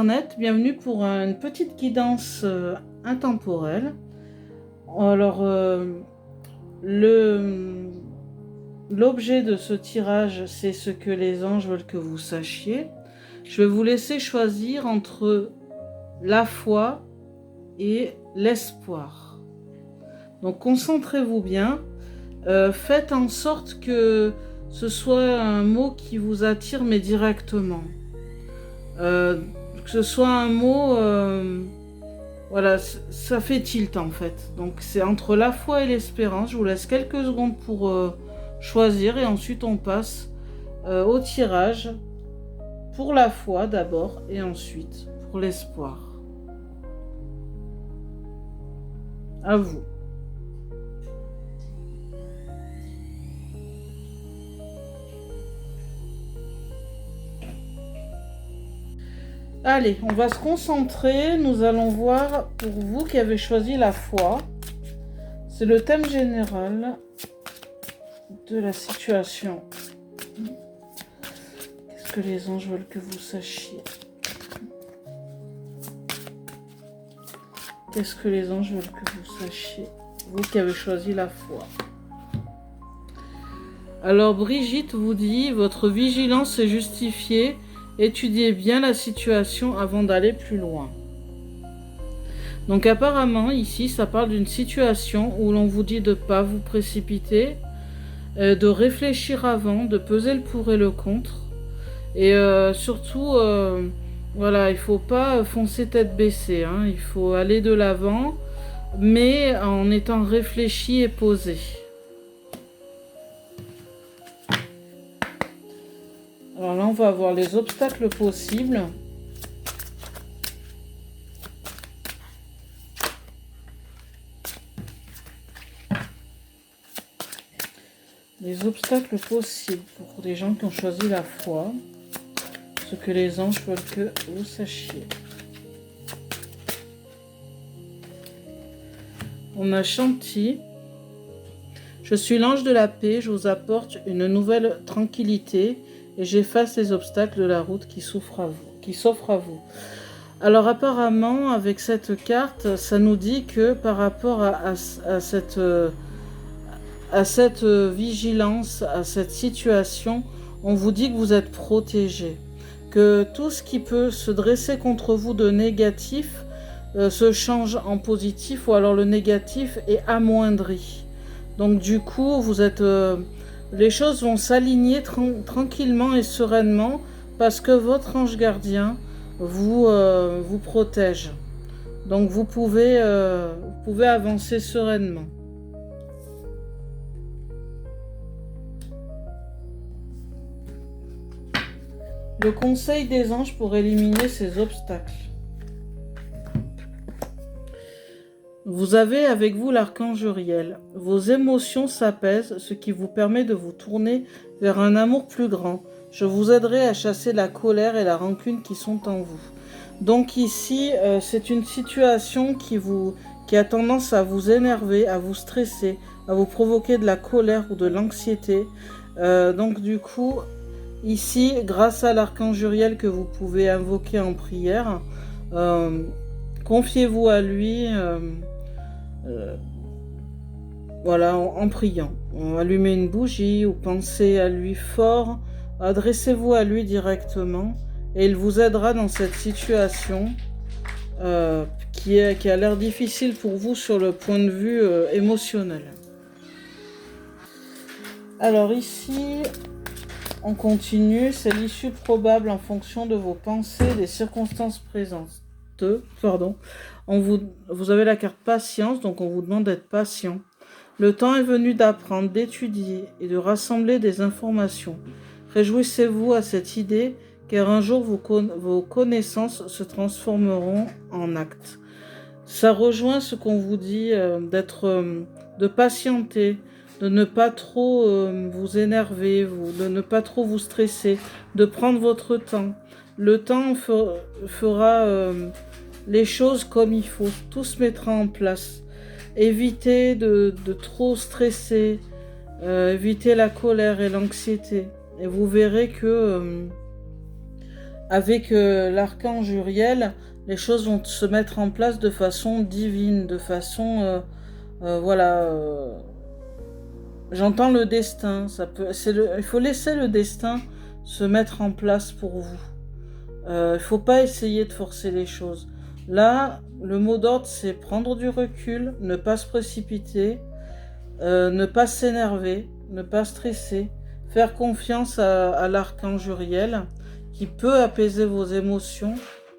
Internet, bienvenue pour une petite guidance intemporelle. Alors, l'objet de ce tirage, c'est ce que les anges veulent que vous sachiez. Je vais vous laisser choisir entre la foi et l'espoir. Donc, concentrez-vous bien. Faites en sorte que ce soit un mot qui vous attire, mais directement. Que ce soit un mot, voilà, ça fait tilt en fait. Donc c'est entre la foi et l'espérance. Je vous laisse quelques secondes pour choisir et ensuite on passe au tirage pour la foi d'abord et ensuite pour l'espoir. À vous. Allez, on va se concentrer. Nous allons voir pour vous qui avez choisi la foi. C'est le thème général de la situation. Qu'est-ce que les anges veulent que vous sachiez? Qu'est-ce que les anges veulent que vous sachiez? Vous qui avez choisi la foi. Alors Brigitte vous dit, votre vigilance est justifiée. Étudiez bien la situation avant d'aller plus loin. Donc apparemment, ici, ça parle d'une situation où l'on vous dit de ne pas vous précipiter, de réfléchir avant, de peser le pour et le contre. Et surtout, voilà, il ne faut pas foncer tête baissée. Hein, il faut aller de l'avant, mais en étant réfléchi et posé. Alors là, on va voir les obstacles possibles. Les obstacles possibles pour des gens qui ont choisi la foi. Ce que les anges veulent que vous sachiez. On a Chanty. Je suis l'ange de la paix, je vous apporte une nouvelle tranquillité. Et j'efface les obstacles de la route qui s'offrent à vous. Alors apparemment, avec cette carte, ça nous dit que par rapport à cette vigilance, à cette situation, on vous dit que vous êtes protégé. Que tout ce qui peut se dresser contre vous de négatif se change en positif ou alors le négatif est amoindri. Donc du coup, vous êtes... les choses vont s'aligner tranquillement et sereinement parce que votre ange gardien vous protège. Donc vous pouvez avancer sereinement. Le conseil des anges pour éliminer ces obstacles. Vous avez avec vous l'archange Uriel. Vos émotions s'apaisent, ce qui vous permet de vous tourner vers un amour plus grand. Je vous aiderai à chasser la colère et la rancune qui sont en vous. Donc ici, c'est une situation qui a tendance à vous énerver, à vous stresser, à vous provoquer de la colère ou de l'anxiété. Donc du coup, ici, grâce à l'archange Uriel que vous pouvez invoquer en prière, confiez-vous à lui. Voilà, en priant. Allumez une bougie ou pensez à lui fort. Adressez-vous à lui directement et il vous aidera dans cette situation qui a l'air difficile pour vous sur le point de vue émotionnel. Alors ici, on continue. C'est l'issue probable en fonction de vos pensées, des circonstances présentes. Vous avez la carte patience, donc on vous demande d'être patient. Le temps est venu d'apprendre, d'étudier et de rassembler des informations. Réjouissez-vous à cette idée, car un jour vos connaissances se transformeront en actes. Ça rejoint ce qu'on vous dit de patienter, de ne pas trop vous énerver, de ne pas trop vous stresser, de prendre votre temps. Le temps fera les choses comme il faut, tout se mettra en place. Évitez de trop stresser, évitez la colère et l'anxiété. Et vous verrez que avec l'archange Uriel, les choses vont se mettre en place de façon divine, de façon, voilà, j'entends le destin, il faut laisser le destin se mettre en place pour vous. Il ne faut pas essayer de forcer les choses. Là, le mot d'ordre, c'est prendre du recul, ne pas se précipiter, ne pas s'énerver, ne pas stresser, faire confiance à l'archange Uriel qui peut apaiser vos émotions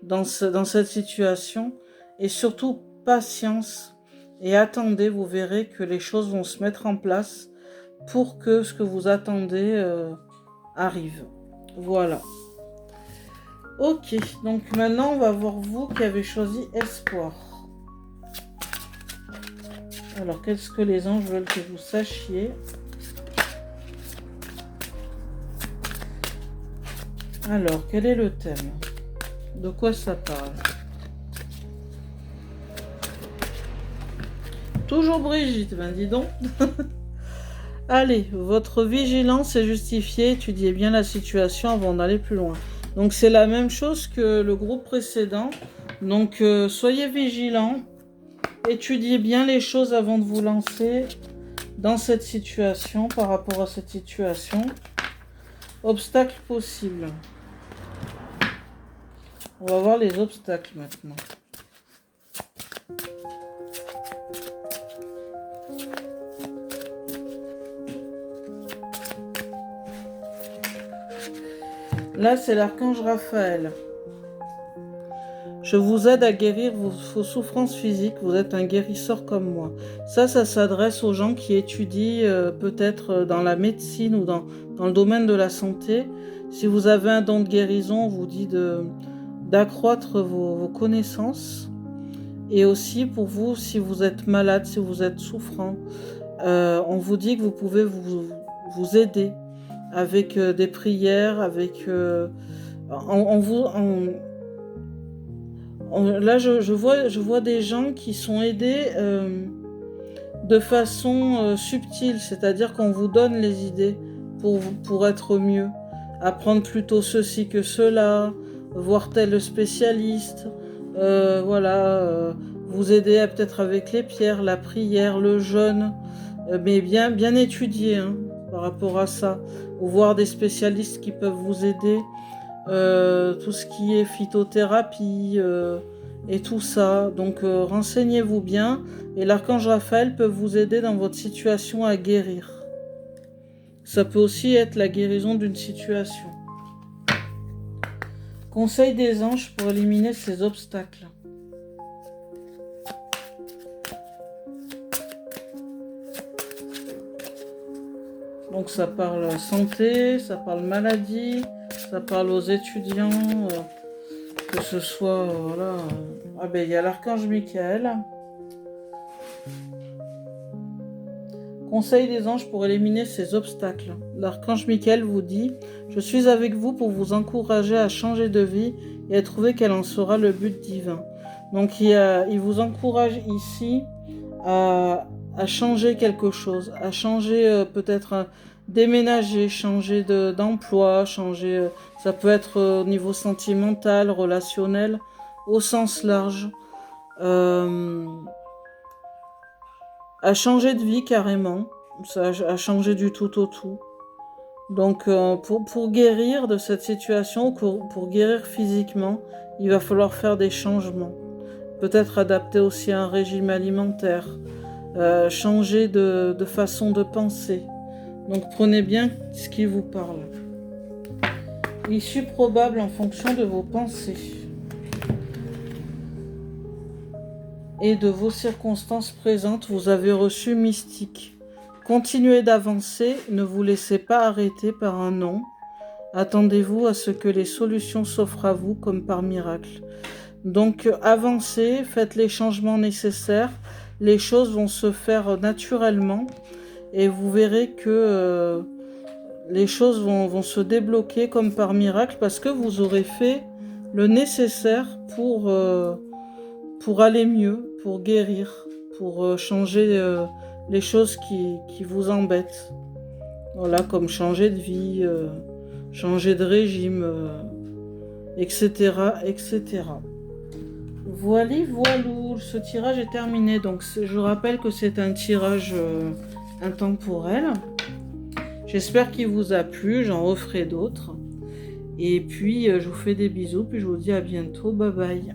dans cette situation, et surtout patience et attendez, vous verrez que les choses vont se mettre en place pour que ce que vous attendez arrive. Voilà. Ok, donc maintenant on va voir vous qui avez choisi espoir. Alors, qu'est-ce que les anges veulent que vous sachiez? Alors, quel est le thème? De quoi ça parle? Toujours Brigitte, ben dis donc. Allez, votre vigilance est justifiée, étudiez bien la situation avant d'aller plus loin. Donc c'est la même chose que le groupe précédent. Donc soyez vigilants, étudiez bien les choses avant de vous lancer dans cette situation, par rapport à cette situation. Obstacles possibles. On va voir les obstacles maintenant. Là, c'est l'archange Raphaël. Je vous aide à guérir vos souffrances physiques. Vous êtes un guérisseur comme moi. Ça s'adresse aux gens qui étudient peut-être dans la médecine ou dans le domaine de la santé. Si vous avez un don de guérison, on vous dit d'accroître vos connaissances. Et aussi pour vous, si vous êtes malade, si vous êtes souffrant, on vous dit que vous pouvez vous aider avec des prières, avec... là, je vois des gens qui sont aidés de façon subtile, c'est-à-dire qu'on vous donne les idées pour être mieux. Apprendre plutôt ceci que cela, voir tel spécialiste, voilà, vous aider peut-être avec les pierres, la prière, le jeûne, mais bien étudier hein, par rapport à ça, ou voir des spécialistes qui peuvent vous aider, tout ce qui est phytothérapie et tout ça. Donc renseignez-vous bien, et l'archange Raphaël peut vous aider dans votre situation à guérir. Ça peut aussi être la guérison d'une situation. Conseil des anges pour éliminer ces obstacles. Donc ça parle santé, ça parle maladie, ça parle aux étudiants, que ce soit, voilà. Ah ben il y a l'archange Michael. Conseil des anges pour éliminer ces obstacles. L'archange Michael vous dit « Je suis avec vous pour vous encourager à changer de vie et à trouver quel en sera le but divin. » Donc il vous encourage ici à changer quelque chose, à changer peut-être déménager, changer d'emploi, changer, ça peut être au niveau sentimental, relationnel, au sens large. À changer de vie carrément, ça a changé du tout au tout. Donc pour guérir de cette situation, pour guérir physiquement, il va falloir faire des changements. Peut-être adapter aussi un régime alimentaire, changer de façon de penser. Donc prenez bien ce qui vous parle. Issue probable en fonction de vos pensées et de vos circonstances présentes, vous avez reçu mystique. Continuez d'avancer, ne vous laissez pas arrêter par un non. Attendez-vous à ce que les solutions s'offrent à vous comme par miracle. Donc avancez, faites les changements nécessaires, les choses vont se faire naturellement et vous verrez que les choses vont se débloquer comme par miracle parce que vous aurez fait le nécessaire pour aller mieux, pour guérir, pour changer les choses qui vous embêtent. Voilà, comme changer de vie, changer de régime. etc., etc. Voilà, voilou, ce tirage est terminé. Donc, je rappelle que c'est un tirage intemporel. J'espère qu'il vous a plu, j'en referai d'autres. Et puis, je vous fais des bisous, puis je vous dis à bientôt. Bye bye.